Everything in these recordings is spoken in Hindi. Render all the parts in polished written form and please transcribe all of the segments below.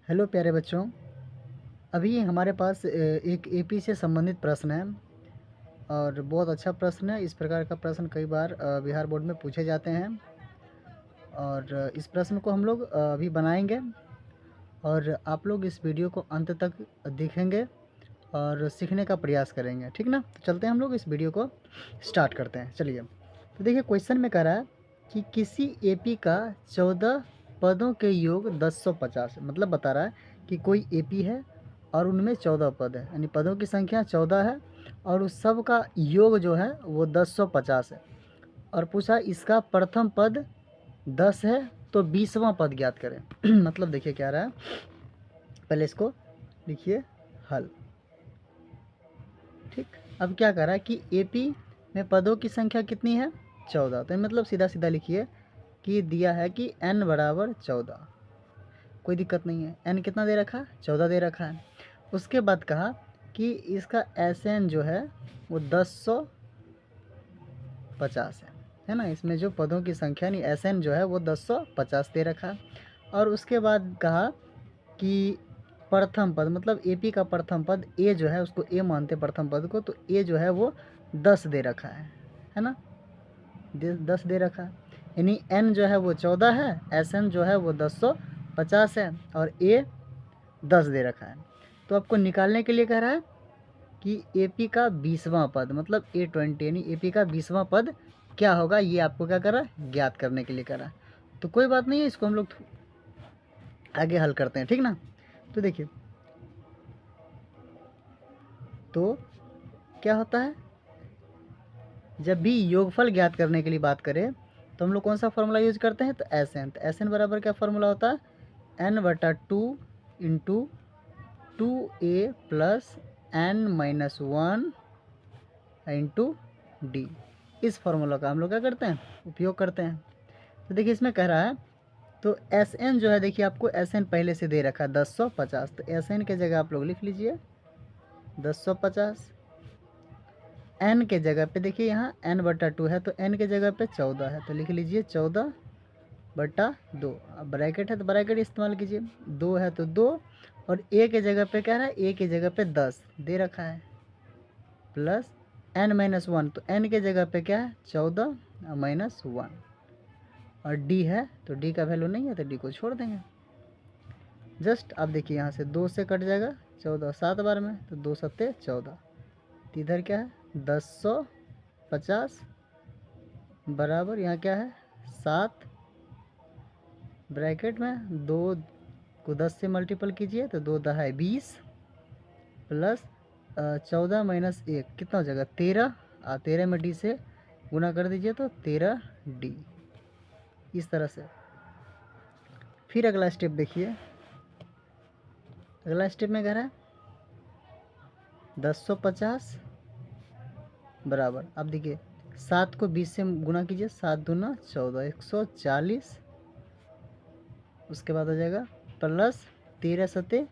हेलो प्यारे बच्चों। अभी हमारे पास एक एपी से संबंधित प्रश्न है और बहुत अच्छा प्रश्न है। इस प्रकार का प्रश्न कई बार बिहार बोर्ड में पूछे जाते हैं और इस प्रश्न को हम लोग अभी बनाएंगे और आप लोग इस वीडियो को अंत तक देखेंगे और सीखने का प्रयास करेंगे, ठीक ना। तो चलते हैं हम लोग इस वीडियो को स्टार्ट करते हैं। चलिए, तो देखिए क्वेश्चन में कह रहा है कि किसी एपी का 14 पदों के योग 1050, मतलब बता रहा है कि कोई एपी है और उनमें 14 पद है, यानी पदों की संख्या 14 है और उस सब का योग जो है वो 1050 है। और पूछा इसका प्रथम पद 10 है तो 20वां पद ज्ञात करें। मतलब देखिए क्या रहा है, पहले इसको लिखिए हल। ठीक, अब क्या कर रहा है कि एपी में पदों की संख्या कितनी है? 14। तो मतलब सीधा सीधा लिखिए कि दिया है कि n बराबर 14, कोई दिक्कत नहीं है। n कितना दे रखा है? 14 दे रखा है। उसके बाद कहा कि इसका Sn जो है वो 1050 है ना। इसमें जो पदों की संख्या नहीं Sn जो है वो 1050 दे रखा है। और उसके बाद कहा कि प्रथम पद, मतलब एपी का प्रथम पद ए जो है, उसको ए मानते प्रथम पद को, तो ए जो है वो 10 दे रखा है ना। 10 दे रखा है, यानी एन जो है वो 14 है, एस एन जो है वो 1050 है और ए 10 दे रखा है। तो आपको निकालने के लिए कह रहा है कि एपी का 20वां पद, मतलब A20, यानी एपी का 20वां पद क्या होगा, ये आपको क्या कर रहा है? ज्ञात करने के लिए कर रहा है। तो कोई बात नहीं है, इसको हम लोग आगे हल करते हैं, ठीक ना। तो देखिए, तो क्या होता है, जब भी योगफल ज्ञात करने के लिए बात करें तो हम लोग कौन सा फॉर्मूला यूज करते हैं? तो एस एन। तो एस एन बराबर क्या फॉर्मूला होता है? n/2 into 2a plus n-1 into D. इस फॉर्मूला का हम लोग क्या करते हैं? उपयोग करते हैं। तो देखिए इसमें कह रहा है, तो एस एन जो है, देखिए आपको एस एन पहले से दे रखा है 1050, तो एस एन के जगह आप लोग लिख लीजिए 1050। n के जगह पे देखिए यहाँ n/2 है, तो n के जगह पे 14 है, तो लिख लीजिए 14/2। अब ब्रैकेट है तो ब्रैकेट इस्तेमाल कीजिए, 2 है तो 2, और a के जगह पे क्या रहा है? a के जगह पे 10 दे रखा है, प्लस n-1, तो n के जगह पे क्या है? 14-1, और d है तो d का वैल्यू नहीं है तो d को छोड़ देंगे। जस्ट अब देखिए यहाँ से 2 से कट जाएगा 14, 7 बार में, तो 2 सत्ते 14, तो इधर क्या है? 1050 बराबर यहाँ क्या है? 7, ब्रैकेट में 2 को 10 से मल्टीपल कीजिए तो 2 दहाई 20, प्लस 14 माइनस 1 कितना हो जाएगा? 13। 13 में डी से गुना कर दीजिए तो 13d। इस तरह से। फिर अगला स्टेप देखिए, अगला स्टेप में कह रहा है 1050 बराबर, अब देखिए 7 को 20 से गुना कीजिए, 7 दूना 14, 140। उसके बाद हो जाएगा प्लस 13 सत्ते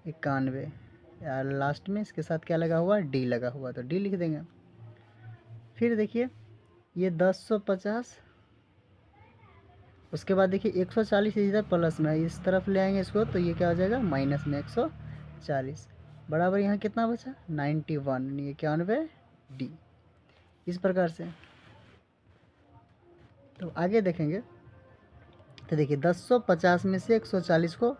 91, यार लास्ट में इसके साथ क्या लगा हुआ? डी लगा हुआ, तो डी लिख देंगे। फिर देखिए ये 1050, उसके बाद देखिए 140 इधर प्लस में है, इस तरफ ले आएंगे इसको, तो ये क्या हो जाएगा? माइनस में 140 बराबर यहाँ कितना बचा? 91, यानी 91 डी। इस प्रकार से। तो आगे देखेंगे, तो देखिए 1050 में से 140 को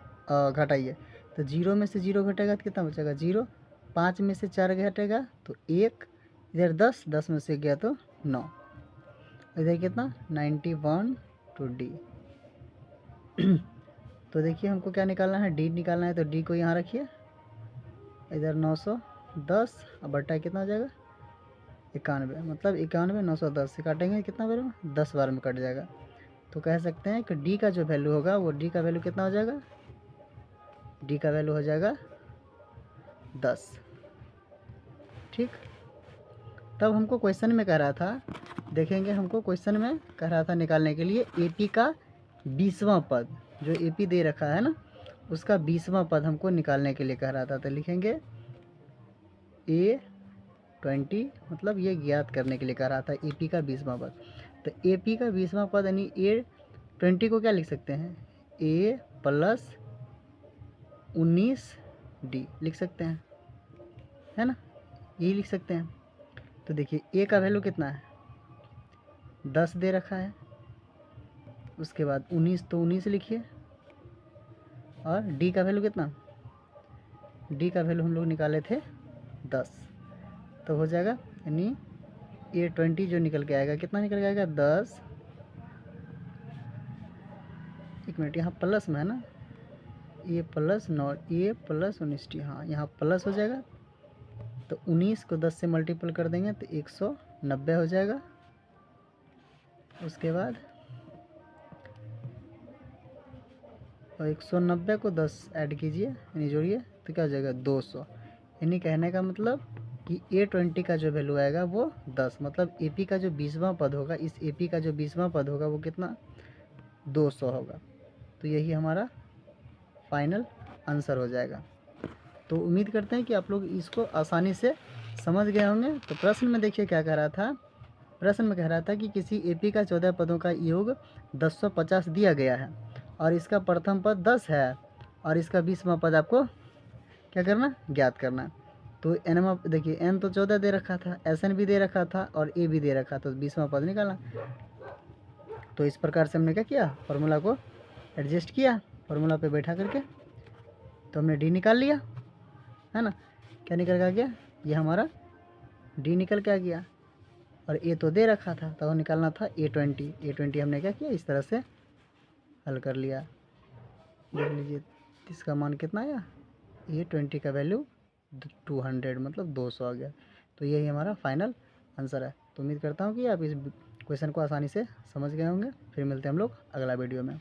घटाइए, तो 0 में से 0 घटेगा तो कितना बचेगा? 0। 5 में से 4 घटेगा तो 1, इधर 10, 10 में से गया तो 9, इधर कितना? 91 टू डी। तो देखिए हमको क्या निकालना है? डी निकालना है, तो डी को यहाँ रखिए, इधर 910, अब बट्टा कितना हो जाएगा? 91, मतलब 91 910 से काटेंगे कितना बार में? 10 बार में कट जाएगा। तो कह सकते हैं कि डी का जो वैल्यू होगा वो डी का वैल्यू कितना हो जाएगा? डी का वैल्यू हो जाएगा 10। ठीक, तब हमको क्वेश्चन में कह रहा था, देखेंगे हमको क्वेश्चन में कह रहा था निकालने के लिए एपी का 20वां पद, जो एपी दे रखा है ना, उसका 20वां पद हमको निकालने के लिए कह रहा था। तो लिखेंगे A20, मतलब ये ज्ञात करने के लिए कह रहा था एपी का 20वां पद। तो एपी का 20वां पद यानी A20 को क्या लिख सकते हैं? A प्लस 19D लिख सकते हैं, है ना, यही लिख सकते हैं। तो देखिए ए का वैल्यू कितना है, 10 दे रखा है, उसके बाद 19 तो 19 लिखिए, और डी का वैल्यू कितना, डी का वैल्यू हम लोग निकाले थे 10, तो हो जाएगा यानी A20 जो निकल के आएगा, कितना निकल के आएगा 10, एक मिनट यहाँ प्लस में है ना, ए प्लस 19T, हाँ यहाँ प्लस हो जाएगा, तो 19 को 10 से मल्टीपल कर देंगे तो 190 हो जाएगा। उसके बाद और 190 को 10 ऐड कीजिए यानी जोड़िए तो क्या हो जाएगा 200। यानी कहने का मतलब कि A20 का जो वैल्यू आएगा वो 10, मतलब AP का जो 20वां पद होगा, इस AP का जो 20वां पद होगा वो कितना 200 होगा। तो यही हमारा फाइनल आंसर हो जाएगा। तो उम्मीद करते हैं कि आप लोग इसको आसानी से समझ गए होंगे। तो प्रश्न में देखिए क्या कह रहा था, प्रश्न में कह रहा था कि किसी AP का 14 पदों का योग 1050 दिया गया है और इसका प्रथम पद 10 है और इसका 20वां पद आपको क्या करना, ज्ञात करना। तो एन देखिए n तो 14 दे रखा था, SN भी दे रखा था और A भी दे रखा था, तो 20वां पद निकाला। तो इस प्रकार से हमने क्या किया, फार्मूला को एडजस्ट किया, फार्मूला पे बैठा करके तो हमने D निकाल लिया, है ना। क्या निकल के गया, ये हमारा D निकल के आ गया, और A तो दे रखा था तो निकालना था A20 हमने क्या किया, इस तरह से हल कर लिया। देख लीजिए इसका मान कितना आया, A20 का वैल्यू 200 मतलब 200 आ गया। तो यही हमारा फाइनल आंसर है। तो उम्मीद करता हूँ कि आप इस क्वेश्चन को आसानी से समझ गए होंगे। फिर मिलते हैं हम लोग अगला वीडियो में।